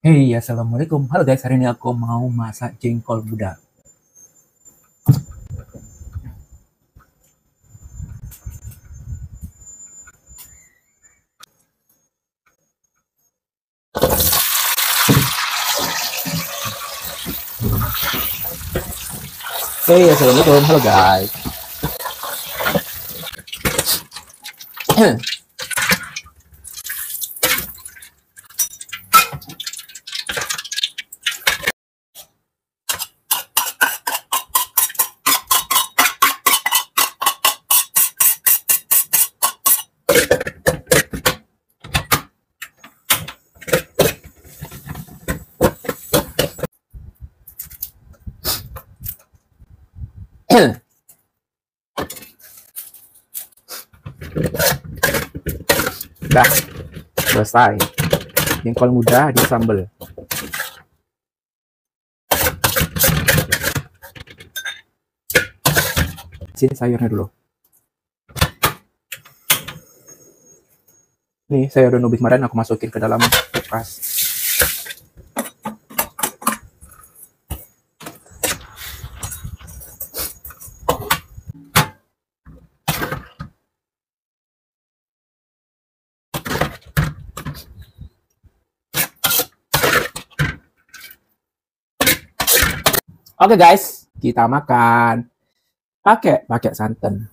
Hey, assalamualaikum. Halo guys, hari ini aku mau masak jengkol muda. Hey, assalamualaikum. Halo guys. Dah, selesai. Jengkol muda di sambal. Sini sayurnya dulu. Nih, sayur dan ubi kemarin aku masukin ke dalam kulkas. Oke guys, kita makan. Pakai santan.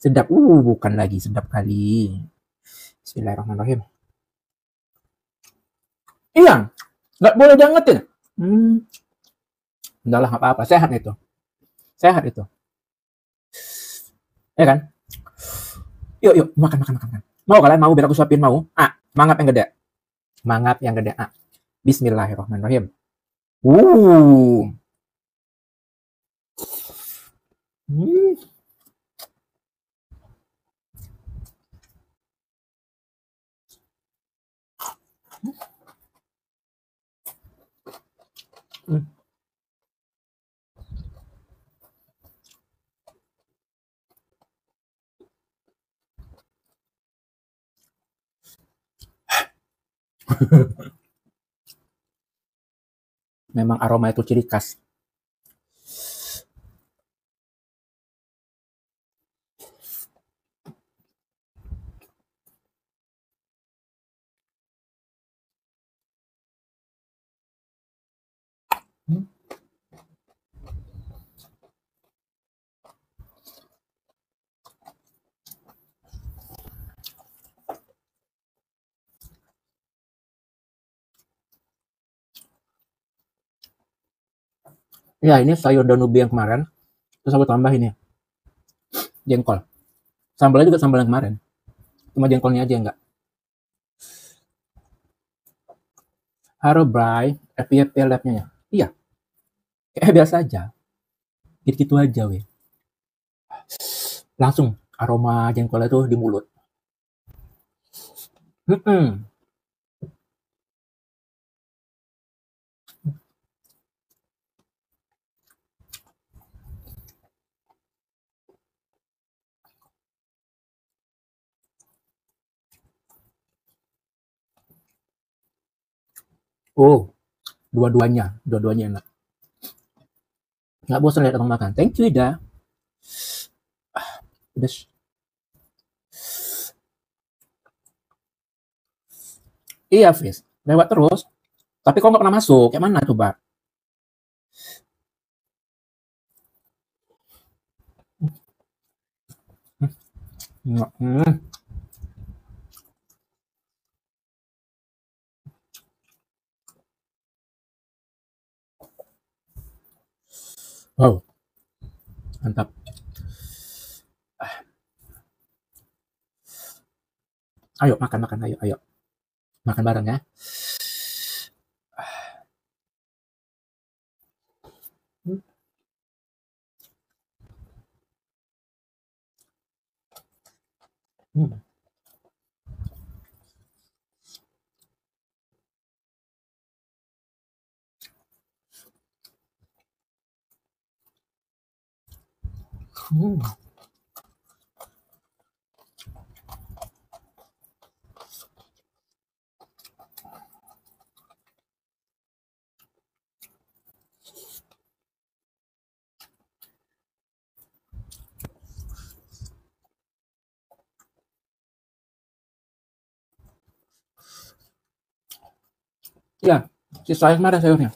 Sedap, bukan lagi sedap kali. Bismillahirrahmanirrahim. Iya, nggak boleh diangetin. Udahlah, nggak apa-apa. Sehat itu. Sehat itu. Ya kan? Yuk, makan. Mau kalian? Mau biar aku suapin? Mau? Mangap yang gede. Mangap yang gede. Bismillahirrahmanirrahim. Hmm. Memang aroma itu ciri khas. Ya, ini sayur dan ubi yang kemarin. Terus aku tambah ini jengkol. Sambalnya juga sambal yang kemarin. Cuma jengkolnya aja enggak. Haro Bray, FYP labnya ya. Iya, kayak biasa aja. Gitu aja weh. Langsung aroma jengkolnya tuh di mulut. Oh, dua-duanya enak. Nggak bosan lihat orang makan. Thank you, Ida. Pedas. Iya, Fis. Lewat terus. Tapi kok nggak pernah masuk? Kayak mana coba? Wow, mantap. Ayo makan, ayo. Makan bareng ya. Hmm. Hmm. Iya, sisa yang mana sayurnya?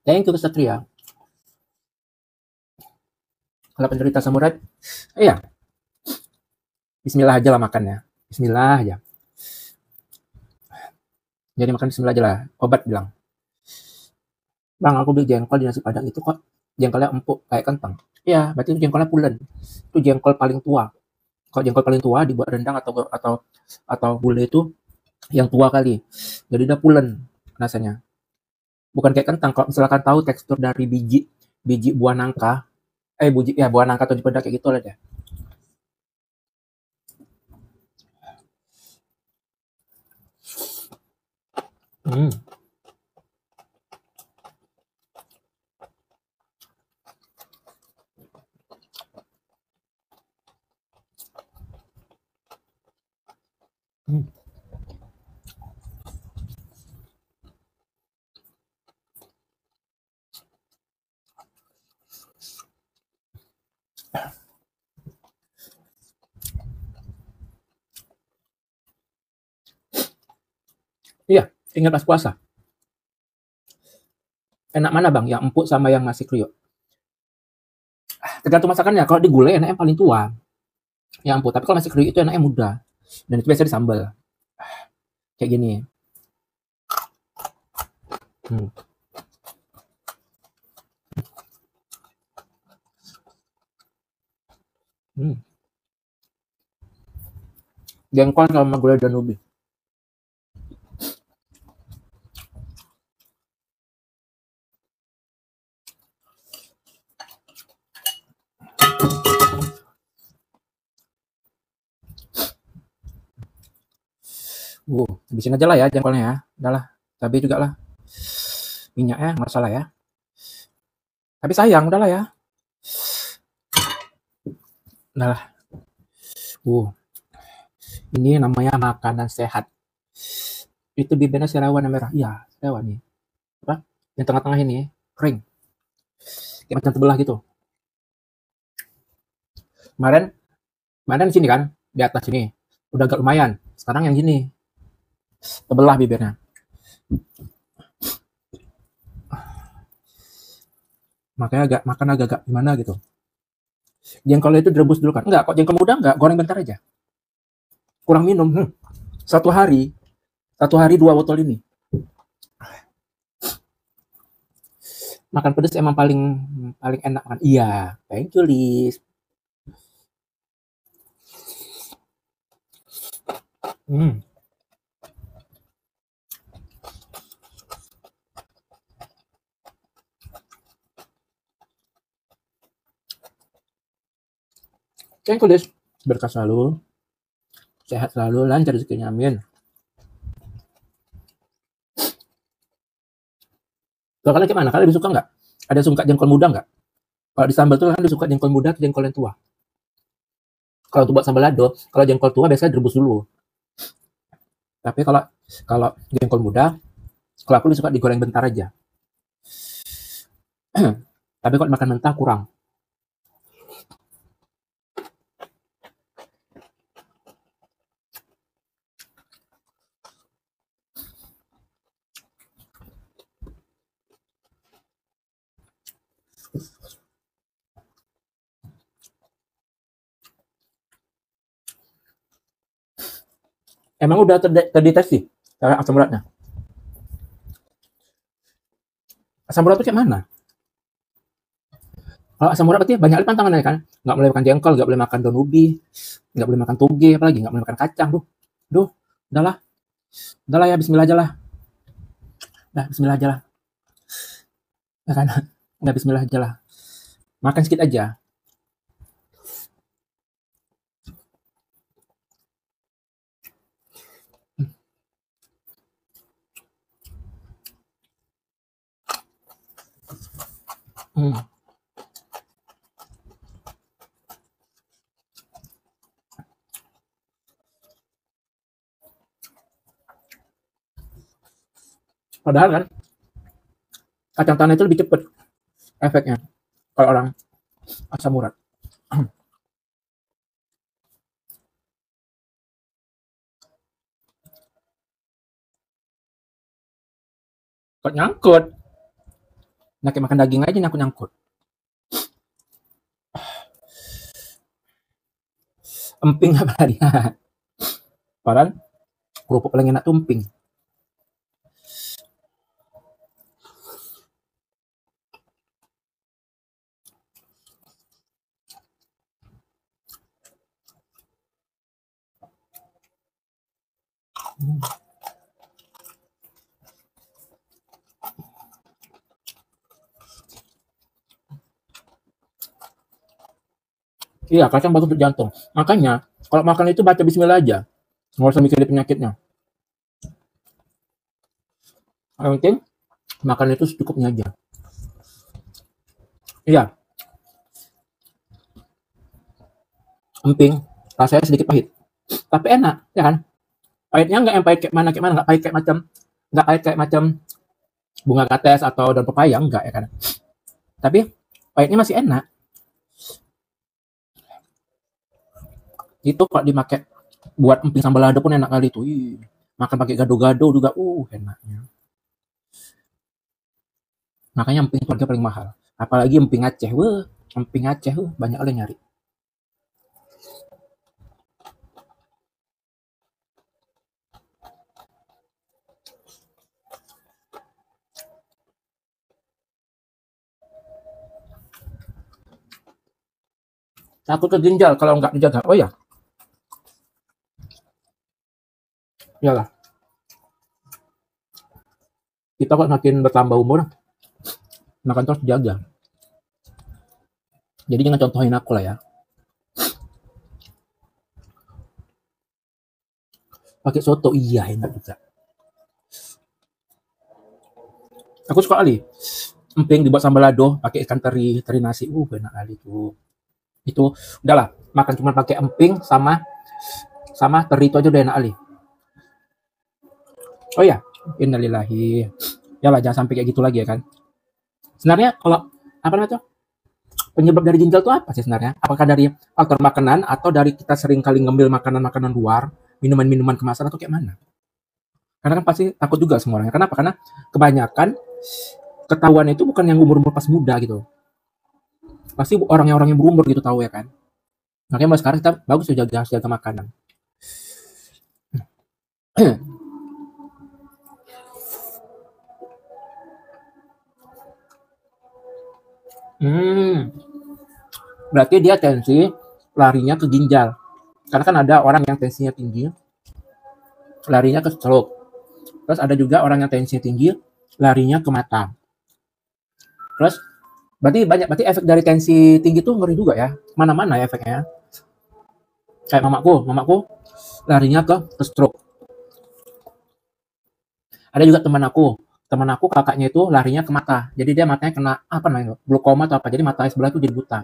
Thank you Kesatria. Kalau penderita samurai, iya, Bismillah aja lah makannya. Bismillah aja. Jadi makan Bismillah aja lah. Obat bilang, Bang, aku beli jengkol di nasi padang itu kok jengkolnya empuk kayak kentang. Iya, berarti itu jengkolnya pulen. Itu jengkol paling tua. Kalau jengkol paling tua dibuat rendang atau gulai itu yang tua kali. Jadi udah pulen rasanya. Bukan kayak kentang. Kalau misalkan tahu tekstur dari biji biji buah nangka, buah nangka atau cempedak kayak gitu lah deh. Hmm. Hmm. Iya, ingat pas puasa. Enak mana bang? Yang empuk sama yang masih kriuk? Tergantung masakannya. Kalau di gulai enaknya paling tua, yang empuk. Tapi kalau masih kriuk itu enaknya muda. Dan itu biasanya disambal. Kayak gini. Hmm. Hmm. Jengkol sama gulai dan ubi. Habisin aja lah ya jengkolnya ya. Udah lah. Cabai juga lah. Minyaknya nggak salah ya. Tapi sayang, udah lah ya. Udah lah. Ini namanya makanan sehat. Itu bibirnya sirawan yang merah. Iya, sirawan nih. Apa? Yang tengah-tengah ini kering. Kayak macam tebelah gitu. Kemarin, kemarin sini kan, di atas sini. Udah agak lumayan. Sekarang yang gini, tebelah bibirnya. Makanya agak makan agak-agak gimana gitu. Jengkolnya itu direbus dulu kan? Enggak, kok jengkol muda enggak, goreng bentar aja. Kurang minum. Satu hari, satu hari 2 botol ini. Makan pedas emang paling paling enak kan? Iya, thank you Liz. Hmm. Thank you Liz. Berkah selalu, sehat selalu, lancar rezekinya, amin. Kalau kalian gimana? Kalian lebih suka nggak? Ada suka jengkol muda nggak? Kalau di sambal tuh kan disuka jengkol muda atau jengkol yang tua. Kalau untuk buat sambal lado, kalau jengkol tua biasanya direbus dulu. Tapi kalau kalau jengkol muda, kalau aku suka digoreng bentar aja. Tapi kalau makan mentah kurang. Emang udah terdeteksi cara asam uratnya? Asam urat itu kayak mana? Kalau asam urat berarti banyak pantangannya kan? Nggak boleh makan jengkol, nggak boleh makan daun ubi, nggak boleh makan toge, apalagi nggak boleh makan kacang. Duh, udahlah, udahlah ya, Bismillah aja lah. Nah, Bismillah aja lah. Ya kan? Udah Bismillah aja lah. Makan sedikit aja. Hmm. Padahal kan kacang tanah itu lebih cepet efeknya kalau orang asam urat. Kok nyangkut? Nah, kayak makan daging aja nyangkut-nyangkut. Emping apa dia? Padahal kerupuk paling enak tuh emping. Iya, kacang bagus untuk jantung. Makanya kalau makan itu baca bismillah aja. Nggak usah mikirin penyakitnya. Yang penting makan itu secukupnya aja. Iya, emping rasanya sedikit pahit. Tapi enak, ya kan? Pahitnya nggak yang pahit kayak mana, nggak pahit kayak macam bunga kates atau daun pepaya, enggak ya kan? Tapi pahitnya masih enak. Itu kalau dipakai buat emping sambal lado pun enak kali tuh. Ih, makan pakai gado-gado juga, enaknya. Makanya emping itu harga paling mahal. Apalagi emping Aceh, emping Aceh, banyak orang nyari. Takut ke ginjal kalau nggak dijaga. Oh ya, iyalah. Kita kok makin bertambah umur, makan terus dijaga. Jadi jangan contohin aku lah ya. Pakai soto, iya enak juga. Aku suka kali. Emping dibuat sambal lado, pakai ikan teri, teri nasi. Enak kali tuh. Itu udahlah, makan cuma pakai emping sama sama teri itu aja udah enak kali. Oh ya, innalillahi. Ya lah, jangan sampai kayak gitu lagi ya kan. Sebenarnya kalau apa namanya tuh penyebab dari ginjal tuh apa sih sebenarnya? Apakah dari faktor makanan atau dari kita sering kali ngambil makanan-makanan luar, minuman-minuman kemasan atau kayak mana? Karena kan pasti takut juga semua orang. Kenapa? Karena kebanyakan ketahuan itu bukan yang umur-umur pas muda gitu. Pasti orang yang berumur gitu tahu ya kan. Makanya mulai sekarang kita bagus tuh jaga makanan. Hmm, berarti dia tensi larinya ke ginjal. Karena kan ada orang yang tensinya tinggi, larinya ke stroke. Terus ada juga orang yang tensinya tinggi, larinya ke mata. Terus berarti efek dari tensi tinggi tuh ngeri juga ya. Mana-mana ya efeknya. Kayak mamaku larinya ke stroke. Ada juga teman aku kakaknya itu larinya ke mata. Jadi dia matanya kena apa namanya? Glaukoma atau apa. Jadi matanya sebelah itu jadi buta.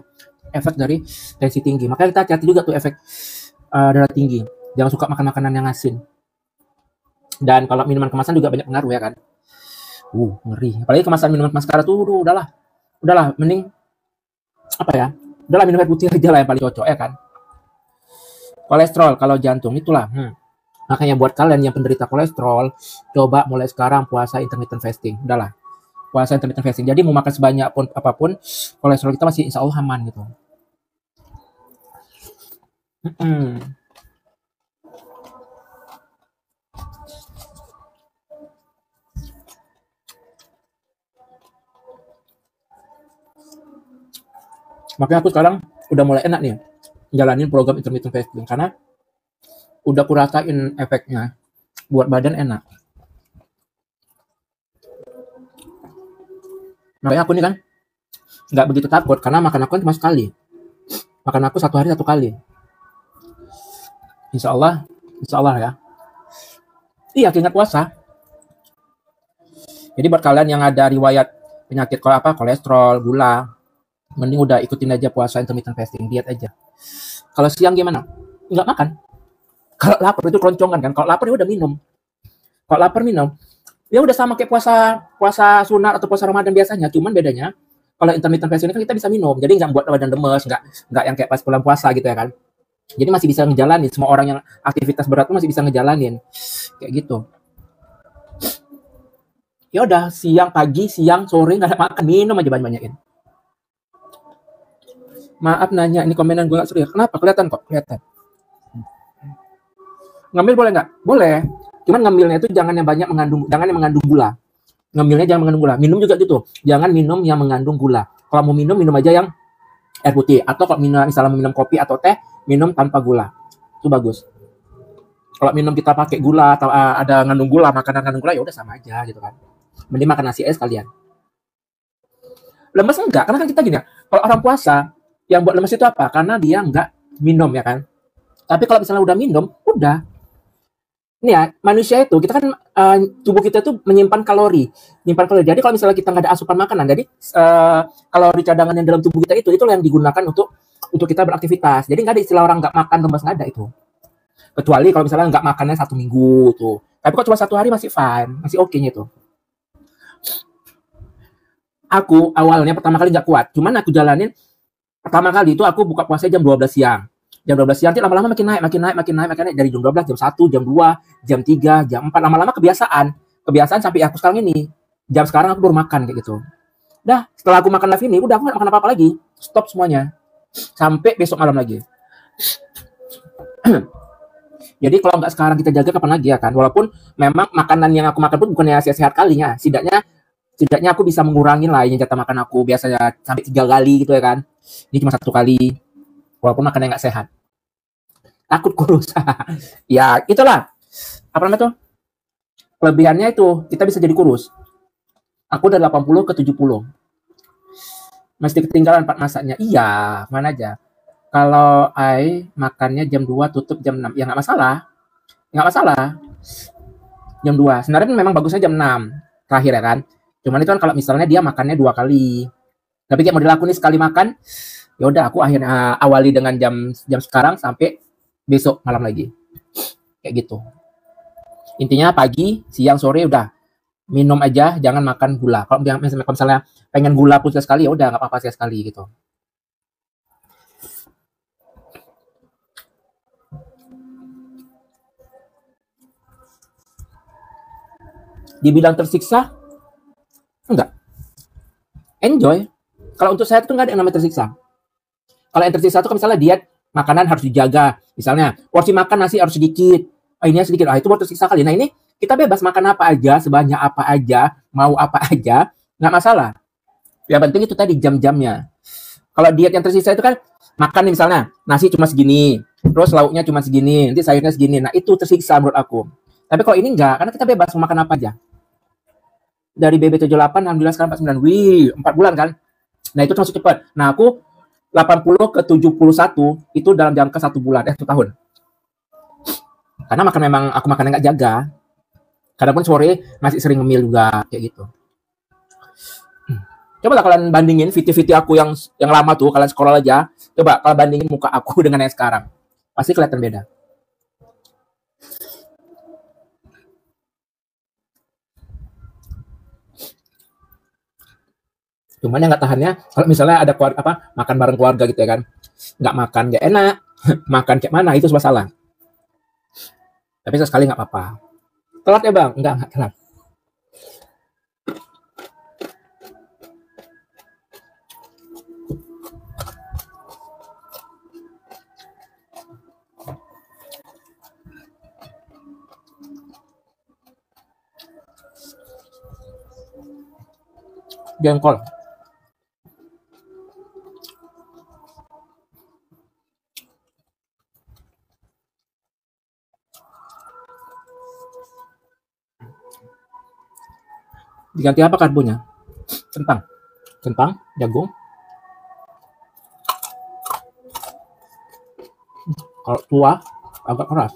Efek dari tensi tinggi. Makanya kita hati-hati juga tuh efek darah tinggi. Jangan suka makan makanan yang asin. Dan kalau minuman kemasan juga banyak pengaruh ya kan. Ngeri. Apalagi kemasan minuman kemasan sekarang tuh udahlah mending apa ya? Udahlah minum air putih aja lah yang paling cocok ya kan. Kolesterol kalau jantung itulah. Makanya buat kalian yang penderita kolesterol, coba mulai sekarang puasa intermittent fasting. Udahlah, puasa intermittent fasting. Jadi mau makan sebanyak pun apapun, kolesterol kita masih insya Allah aman gitu. Makanya aku sekarang udah mulai enak nih jalanin program intermittent fasting karena udah kurasain efeknya buat badan enak. Makanya aku nih kan nggak begitu takut karena makan aku kan cuma sekali. Makan aku satu hari 1 kali. Insya Allah ya. Iya, ingat puasa. Jadi buat kalian yang ada riwayat penyakit kolesterol, gula, mending udah ikutin aja puasa intermittent fasting, diet aja. Kalau siang gimana? Nggak makan. Kalau lapar itu keloncongan kan. Kalau lapar ya udah minum. Kalau lapar minum. Ya udah sama kayak puasa sunat atau puasa Ramadan biasanya, cuman bedanya kalau intermittent fasting ini kan kita bisa minum. Jadi nggak buat badan lemes, nggak yang kayak pas bulan puasa gitu ya kan. Jadi masih bisa ngejalanin, semua orang yang aktivitas berat tuh masih bisa ngejalanin. Kayak gitu. Ya udah pagi, siang, sore nggak ada makan, minum aja banyak-banyakin. Maaf nanya, ini komenan gue nggak serius. Kenapa? Kelihatan kok, kelihatan. Ngambil boleh nggak? Boleh. Cuman ngambilnya itu jangan yang mengandung gula. Ngambilnya jangan mengandung gula. Minum juga gitu. Jangan minum yang mengandung gula. Kalau mau minum aja yang air putih. Atau kalau misalnya minum kopi atau teh, minum tanpa gula. Itu bagus. Kalau minum kita pakai gula atau ada ngandung gula, makanan ngandung gula, ya udah sama aja gitu kan. Mending makan nasi aja sekalian. Lemes enggak, karena kan kita gini ya. Kalau orang puasa, yang buat lemes itu apa? Karena dia enggak minum ya kan. Tapi kalau misalnya udah minum, udah. Ini ya, manusia itu, kita kan tubuh kita tuh menyimpan kalori. Jadi kalau misalnya kita nggak ada asupan makanan, jadi kalori cadangan yang dalam tubuh kita itu yang digunakan untuk kita beraktivitas. Jadi nggak ada istilah orang nggak makan lemes, nggak ada itu. Kecuali kalau misalnya nggak makannya 1 minggu tuh. Tapi kalau cuma 1 hari masih fine, masih oke-nya itu. Aku awalnya pertama kali nggak kuat, cuman aku jalanin pertama kali itu aku buka puasa jam 12 siang. Jam 12 siang, lama-lama makin naik dari jam 12, jam 1, jam 2, jam 3, jam 4, lama-lama kebiasaan sampai aku sekarang ini. Jam sekarang aku baru makan kayak gitu. Dah, setelah aku makan live ini, udah aku nggak makan apa-apa lagi. Stop semuanya. Sampai besok malam lagi. Jadi kalau nggak sekarang kita jaga kapan lagi ya kan? Walaupun memang makanan yang aku makan pun bukannya sehat kalinya. Setidaknya aku bisa mengurangi lah yang jatah makan aku biasanya sampai 3 kali gitu ya kan. Ini cuma 1 kali. Walaupun makannya nggak sehat. Takut kurus. Ya, itulah. Apa namanya tuh? Kelebihannya itu, kita bisa jadi kurus. Aku udah 80 ke 70. Mesti ketinggalan 4 masaknya. Iya, mana aja. Kalau makannya jam 2, tutup jam 6. Ya nggak masalah. Nggak masalah. Jam 2. Sebenarnya memang bagusnya jam 6. Terakhir ya kan. Cuman itu kan kalau misalnya dia makannya 2 kali. Tapi kayak model aku nih sekali makan, ya udah aku akhirnya awali dengan jam sekarang sampai besok malam lagi. Kayak gitu. Intinya pagi, siang, sore udah minum aja, jangan makan gula. Kalau misalnya pengen gula pun sekali, ya udah nggak apa-apa sekali gitu. Dibilang tersiksa? Enggak. Enjoy. Kalau untuk saya itu nggak ada yang namanya tersiksa. Kalau yang tersiksa itu kan misalnya diet, makanan harus dijaga. Misalnya, porsi makan nasi harus sedikit. Ini sedikit. Itu baru tersiksa kali. Nah ini, kita bebas makan apa aja, sebanyak apa aja, mau apa aja, nggak masalah. Yang penting itu tadi jam-jamnya. Kalau diet yang tersisa itu kan, makan nih misalnya, nasi cuma segini, terus lauknya cuma segini, nanti sayurnya segini. Nah itu tersiksa menurut aku. Tapi kalau ini enggak, karena kita bebas mau makan apa aja. Dari BB78, alhamdulillah sekarang 49. Wih, 4 bulan kan? Nah itu termasuk cepat. Nah aku 80 ke 71 itu dalam jangka 1 bulan, 1 tahun. Karena memang aku makannya nggak jaga. Karena pun sore masih sering ngemil juga, kayak gitu. Coba lah kalian bandingin video-video aku yang lama tuh, kalian scroll aja. Coba kalian bandingin muka aku dengan yang sekarang. Pasti kelihatan beda. Cuman yang nggak tahannya, kalau misalnya ada makan bareng keluarga gitu ya kan, nggak makan nggak enak, makan kayak mana itu masalah. Tapi sesekali nggak apa-apa. Telat ya bang? Nggak telat. Jengkol. Diganti apa karbonya? Kentang, jagung. Kalau tua agak keras.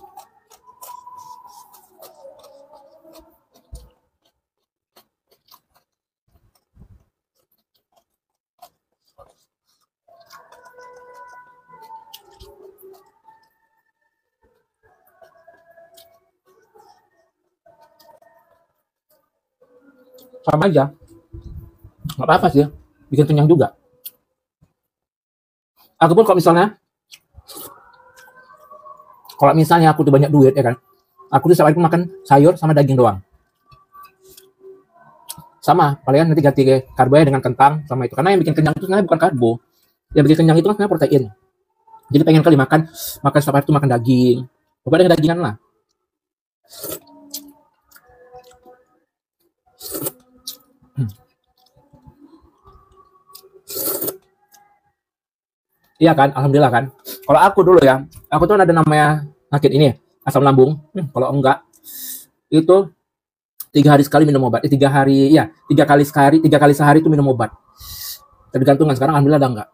sama aja, nggak apa-apa sih, bikin kenyang juga. Aku pun kalau misalnya aku tuh banyak duit ya kan, aku tuh setiap hari makan sayur sama daging doang. Sama, palingan nanti ganti karbo dengan kentang sama itu. Karena yang bikin kenyang itu sebenarnya bukan karbo. Yang bikin kenyang itu kan sebenarnya protein. Jadi pengen kali makan setiap hari itu makan daging. Pokoknya dengan dagingan lah. Iya kan, alhamdulillah kan. Kalau aku dulu ya, aku tuh ada namanya sakit ini, asam lambung. Kalau enggak, itu 3 hari sekali minum obat. 3 hari, ya 3 kali sehari itu minum obat. Tergantung kan sekarang alhamdulillah udah enggak.